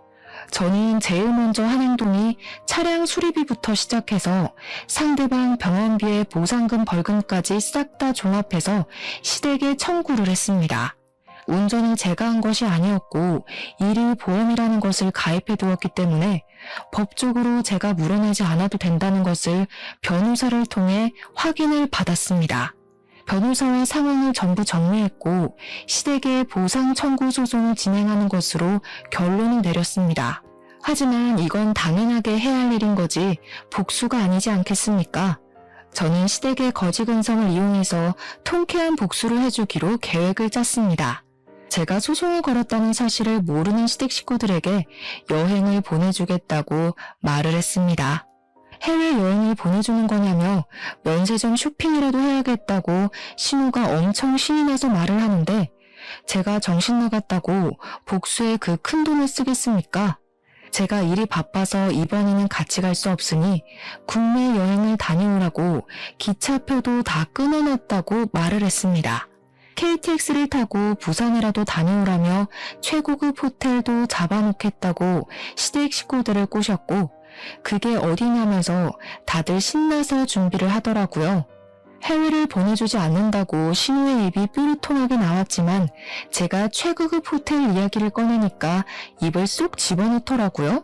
저는 제일 먼저 한 행동이 차량 수리비부터 시작해서 상대방 병원비의 보상금 벌금까지 싹 다 종합해서 시댁에 청구를 했습니다. 운전은 제가 한 것이 아니었고 일일 보험이라는 것을 가입해 두었기 때문에 법적으로 제가 물어내지 않아도 된다는 것을 변호사를 통해 확인을 받았습니다. 변호사와 상황을 전부 정리했고 시댁에 보상 청구 소송을 진행하는 것으로 결론을 내렸습니다. 하지만 이건 당연하게 해야 할 일인 거지 복수가 아니지 않겠습니까? 저는 시댁의 거지 근성을 이용해서 통쾌한 복수를 해주기로 계획을 짰습니다. 제가 소송을 걸었다는 사실을 모르는 시댁 식구들에게 여행을 보내주겠다고 말을 했습니다. 해외여행을 보내주는 거냐며 면세점 쇼핑이라도 해야겠다고 신우가 엄청 신이 나서 말을 하는데 제가 정신 나갔다고 복수에 그 큰 돈을 쓰겠습니까? 제가 일이 바빠서 이번에는 같이 갈 수 없으니 국내 여행을 다녀오라고 기차표도 다 끊어놨다고 말을 했습니다. KTX를 타고 부산이라도 다녀오라며 최고급 호텔도 잡아놓겠다고 시댁 식구들을 꼬셨고 그게 어디냐면서 다들 신나서 준비를 하더라고요. 해외를 보내주지 않는다고 신우의 입이 뾰루통하게 나왔지만 제가 최고급 호텔 이야기를 꺼내니까 입을 쏙 집어넣더라고요.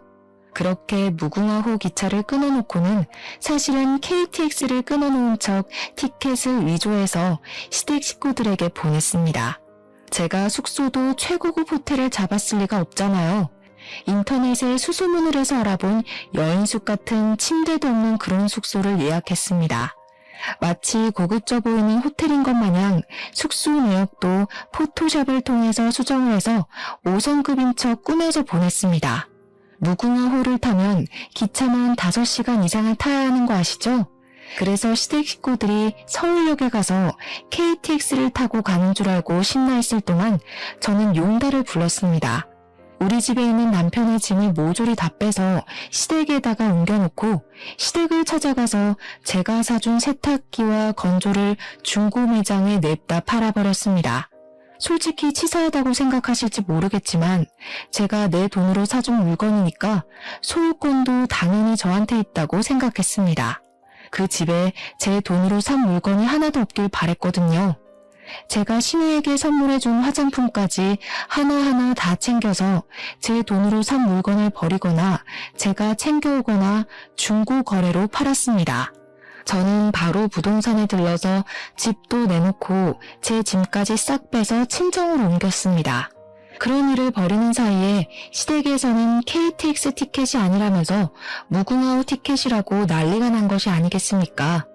그렇게 무궁화호 기차를 끊어놓고는 사실은 KTX를 끊어놓은 척 티켓을 위조해서 시댁 식구들에게 보냈습니다. 제가 숙소도 최고급 호텔을 잡았을 리가 없잖아요. 인터넷에 수소문을 해서 알아본 여인숙 같은 침대도 없는 그런 숙소를 예약했습니다. 마치 고급져 보이는 호텔인 것 마냥 숙소 내역도 포토샵을 통해서 수정을 해서 5성급인 척 꾸며서 보냈습니다. 무궁화호를 타면 기차만 5시간 이상을 타야 하는 거 아시죠? 그래서 시댁 식구들이 서울역에 가서 KTX를 타고 가는 줄 알고 신나 있을 동안 저는 용달을 불렀습니다. 우리 집에 있는 남편의 짐을 모조리 다 빼서 시댁에다가 옮겨놓고 시댁을 찾아가서 제가 사준 세탁기와 건조를 중고 매장에 냅다 팔아버렸습니다. 솔직히 치사하다고 생각하실지 모르겠지만 제가 내 돈으로 사준 물건이니까 소유권도 당연히 저한테 있다고 생각했습니다. 그 집에 제 돈으로 산 물건이 하나도 없길 바랬거든요. 제가 신우에게 선물해준 화장품까지 하나하나 다 챙겨서 제 돈으로 산 물건을 버리거나 제가 챙겨오거나 중고 거래로 팔았습니다. 저는 바로 부동산에 들러서 집도 내놓고 제 짐까지 싹 빼서 친정으로 옮겼습니다. 그런 일을 벌이는 사이에 시댁에서는 KTX 티켓이 아니라면서 무궁화호 티켓이라고 난리가 난 것이 아니겠습니까?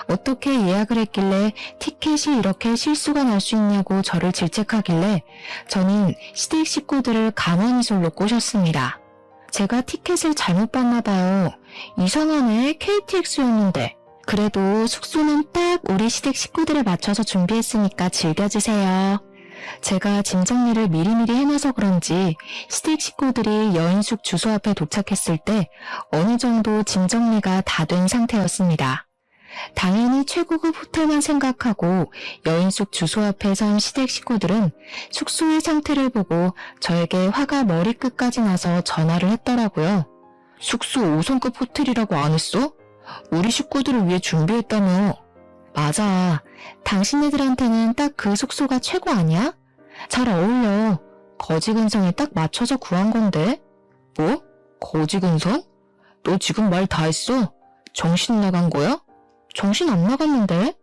어떻게 예약을 했길래 티켓이 이렇게 실수가 날 수 있냐고 저를 질책하길래 저는 시댁 식구들을 가만히솔로 꼬셨습니다. 제가 티켓을 잘못 봤나 봐요. 이상하네, KTX였는데. 그래도 숙소는 딱 우리 시댁 식구들에 맞춰서 준비했으니까 즐겨주세요. 제가 짐 정리를 미리미리 해놔서 그런지 시댁 식구들이 여인숙 주소 앞에 도착했을 때 어느 정도 짐 정리가 다 된 상태였습니다. 당연히 최고급 호텔만 생각하고 여인숙 주소 앞에 선 시댁 식구들은 숙소의 상태를 보고 저에게 화가 머리끝까지 나서 전화를 했더라고요. 숙소 5성급 호텔이라고 안 했어? 우리 식구들을 위해 준비했다며. 맞아. 당신네들한테는 딱 그 숙소가 최고 아니야? 잘 어울려. 거지 근성에 딱 맞춰서 구한 건데. 뭐? 거지 근성? 너 지금 말 다 했어? 정신 나간 거야? 정신 안 나갔는데?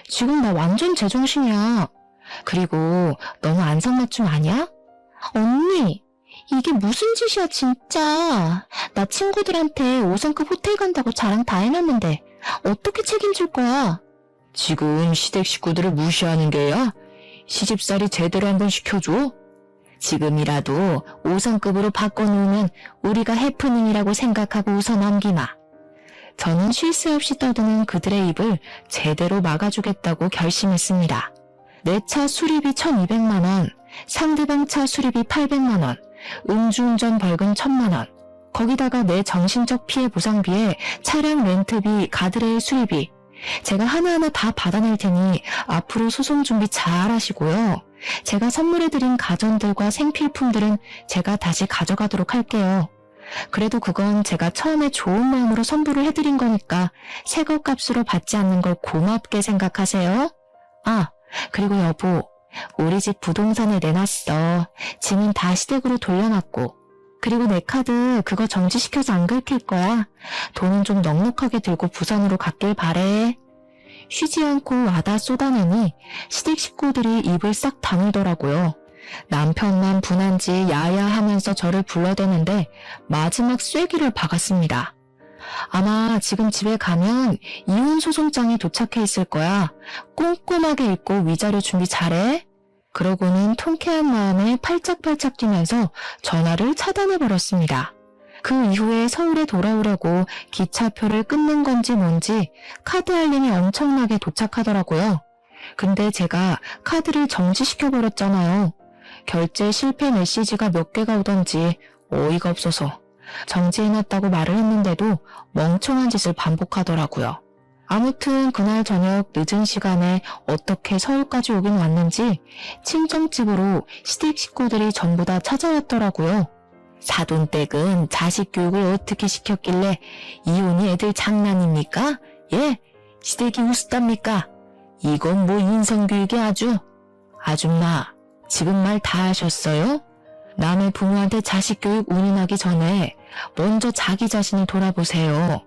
지금 나 완전 제정신이야. 그리고 너무 안성맞춤 아니야? 언니, 이게 무슨 짓이야 진짜. 나 친구들한테 5성급 호텔 간다고 자랑 다 해놨는데 어떻게 책임질 거야? 지금 시댁 식구들을 무시하는 게야? 시집살이 제대로 한번 시켜줘. 지금이라도 5성급으로 바꿔놓으면 우리가 해프닝이라고 생각하고 웃어 넘기마. 저는 쉴 새 없이 떠드는 그들의 입을 제대로 막아주겠다고 결심했습니다. 내 차 수리비 1,200만 원, 상대방 차 수리비 800만 원, 음주운전 벌금 1,000만 원. 거기다가 내 정신적 피해 보상비에 차량 렌트비, 가드레일 수리비, 제가 하나하나 다 받아낼 테니 앞으로 소송 준비 잘 하시고요. 제가 선물해드린 가전들과 생필품들은 제가 다시 가져가도록 할게요. 그래도 그건 제가 처음에 좋은 마음으로 선물을 해드린 거니까 새거 값으로 받지 않는 걸 고맙게 생각하세요. 아, 그리고 여보, 우리 집 부동산에 내놨어. 짐은 다 시댁으로 돌려놨고. 그리고 내 카드 그거 정지시켜서 안 긁힐 거야. 돈은 좀 넉넉하게 들고 부산으로 갔길 바래. 쉬지 않고 와다 쏟아내니 시댁 식구들이 입을 싹 다물더라고요. 남편만 분한지 야야하면서 저를 불러대는데 마지막 쐐기를 박았습니다. 아마 지금 집에 가면 이혼 소송장이 도착해 있을 거야. 꼼꼼하게 읽고 위자료 준비 잘해. 그러고는 통쾌한 마음에 팔짝팔짝 뛰면서 전화를 차단해버렸습니다. 그 이후에 서울에 돌아오려고 기차표를 끊는 건지 뭔지 카드 알림이 엄청나게 도착하더라고요. 근데 제가 카드를 정지시켜버렸잖아요. 결제 실패 메시지가 몇 개가 오던지 어이가 없어서 정지해놨다고 말을 했는데도 멍청한 짓을 반복하더라고요. 아무튼 그날 저녁 늦은 시간에 어떻게 서울까지 오긴 왔는지 친정집으로 시댁 식구들이 전부 다 찾아왔더라고요. 사돈댁은 자식 교육을 어떻게 시켰길래 이혼이 애들 장난입니까? 예? 시댁이 우습답니까? 이건 뭐 인성교육이 아주. 아줌마, 지금 말 다 하셨어요? 남의 부모한테 자식 교육 운운하기 전에 먼저 자기 자신을 돌아보세요.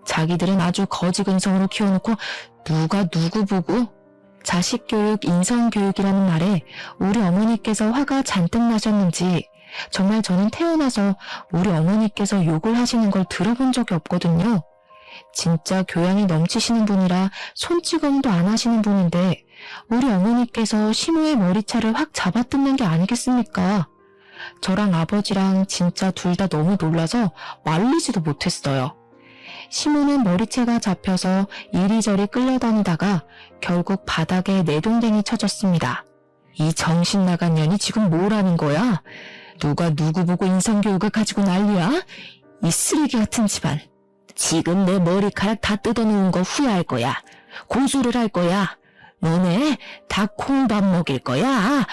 자기들은 아주 거지근성으로 키워놓고 누가 누구 보고? 자식 교육, 인성 교육이라는 말에 우리 어머니께서 화가 잔뜩 나셨는지 정말 저는 태어나서 우리 어머니께서 욕을 하시는 걸 들어본 적이 없거든요. 진짜 교양이 넘치시는 분이라 손찌검도 안 하시는 분인데 우리 어머니께서 시모의 머리채를 확 잡아뜯는 게 아니겠습니까? 저랑 아버지랑 진짜 둘 다 너무 놀라서 말리지도 못했어요. 시모는 머리채가 잡혀서 이리저리 끌려다니다가 결국 바닥에 내동댕이 쳐졌습니다. 이 정신 나간 년이 지금 뭘 하는 거야? 누가 누구 보고 인성교육을 가지고 난리야? 이 쓰레기 같은 집안. 지금 내 머리카락 다 뜯어놓은 거 후회할 거야. 고소를 할 거야. 너네 다 콩밥 먹일 거야.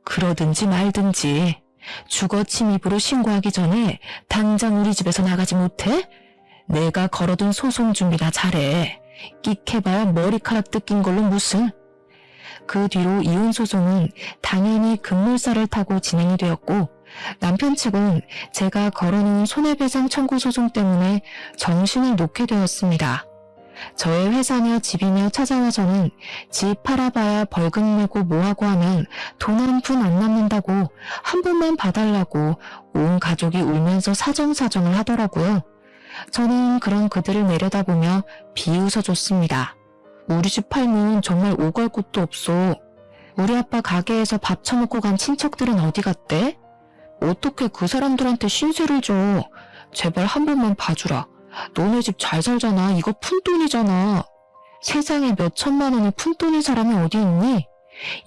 그러든지 말든지. 주거 침입으로 신고하기 전에 당장 우리 집에서 나가지 못해? 내가 걸어둔 소송 준비나 잘해. 끽해봐야 머리카락 뜯긴 걸로 무슨. 그 뒤로 이혼 소송은 당연히 급물살을 타고 진행이 되었고 남편 측은 제가 걸어놓은 손해배상 청구 소송 때문에 정신을 놓게 되었습니다. 저의 회사며 집이며 찾아와서는 집 팔아봐야 벌금 내고 뭐하고 하면 돈 한 푼 안 남는다고 한 번만 봐달라고 온 가족이 울면서 사정사정을 하더라고요. 저는 그런 그들을 내려다보며 비웃어줬습니다. 우리 집 팔면 정말 오갈 곳도 없어. 우리 아빠 가게에서 밥 처먹고 간 친척들은 어디 갔대? 어떻게 그 사람들한테 신세를 줘. 제발 한 번만 봐주라. 너네 집 잘 살잖아. 이거 푼돈이잖아. 세상에 몇 천만 원이 푼돈인 사람이 어디 있니?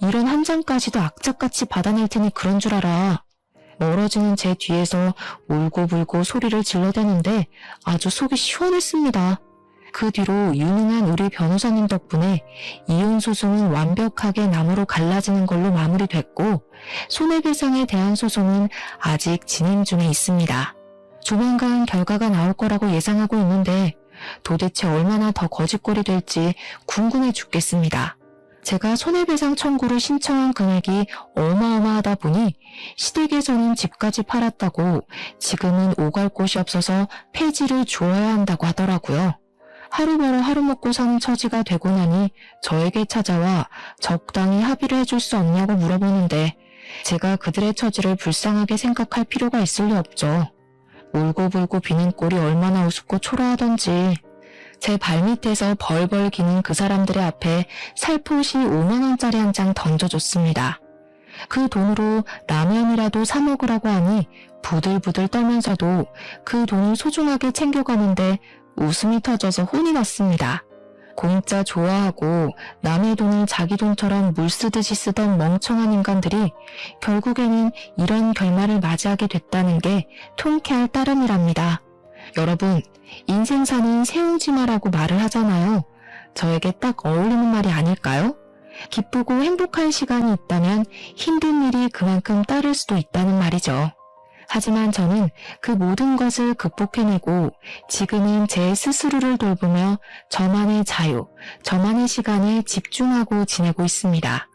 이런 한 장까지도 악착같이 받아낼 테니 그런 줄 알아. 멀어지는 제 뒤에서 울고불고 소리를 질러대는데 아주 속이 시원했습니다. 그 뒤로 유능한 우리 변호사님 덕분에 이혼 소송은 완벽하게 나무로 갈라지는 걸로 마무리됐고 손해배상에 대한 소송은 아직 진행 중에 있습니다. 조만간 결과가 나올 거라고 예상하고 있는데 도대체 얼마나 더 거짓골이 될지 궁금해 죽겠습니다. 제가 손해배상 청구를 신청한 금액이 어마어마하다 보니 시댁에서는 집까지 팔았다고 지금은 오갈 곳이 없어서 폐지를 주어야 한다고 하더라고요. 하루 벌어 하루 먹고 사는 처지가 되고 나니 저에게 찾아와 적당히 합의를 해줄 수 없냐고 물어보는데 제가 그들의 처지를 불쌍하게 생각할 필요가 있을 리 없죠. 울고불고 비는 꼴이 얼마나 우습고 초라하던지. 제 발밑에서 벌벌 기는 그 사람들의 앞에 살포시 5만원짜리 한 장 던져줬습니다. 그 돈으로 라면이라도 사 먹으라고 하니 부들부들 떨면서도 그 돈을 소중하게 챙겨가는데 웃음이 터져서 혼이 났습니다. 공짜 좋아하고 남의 돈을 자기 돈처럼 물 쓰듯이 쓰던 멍청한 인간들이 결국에는 이런 결말을 맞이하게 됐다는 게 통쾌할 따름이랍니다. 여러분, 인생사는 세웅지마라고 말을 하잖아요. 저에게 딱 어울리는 말이 아닐까요? 기쁘고 행복한 시간이 있다면 힘든 일이 그만큼 따를 수도 있다는 말이죠. 하지만 저는 그 모든 것을 극복해내고 지금은 제 스스로를 돌보며 저만의 자유, 저만의 시간에 집중하고 지내고 있습니다.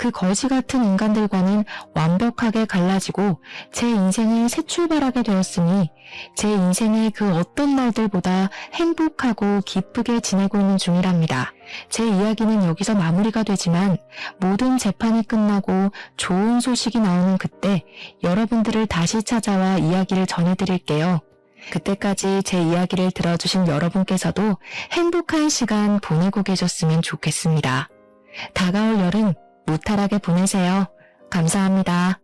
그 거지 같은 인간들과는 완벽하게 갈라지고 제 인생을 새 출발하게 되었으니 제 인생의 그 어떤 날들보다 행복하고 기쁘게 지내고 있는 중이랍니다. 제 이야기는 여기서 마무리가 되지만 모든 재판이 끝나고 좋은 소식이 나오는 그때 여러분들을 다시 찾아와 이야기를 전해드릴게요. 그때까지 제 이야기를 들어주신 여러분께서도 행복한 시간 보내고 계셨으면 좋겠습니다. 다가올 여름 무탈하게 보내세요. 감사합니다.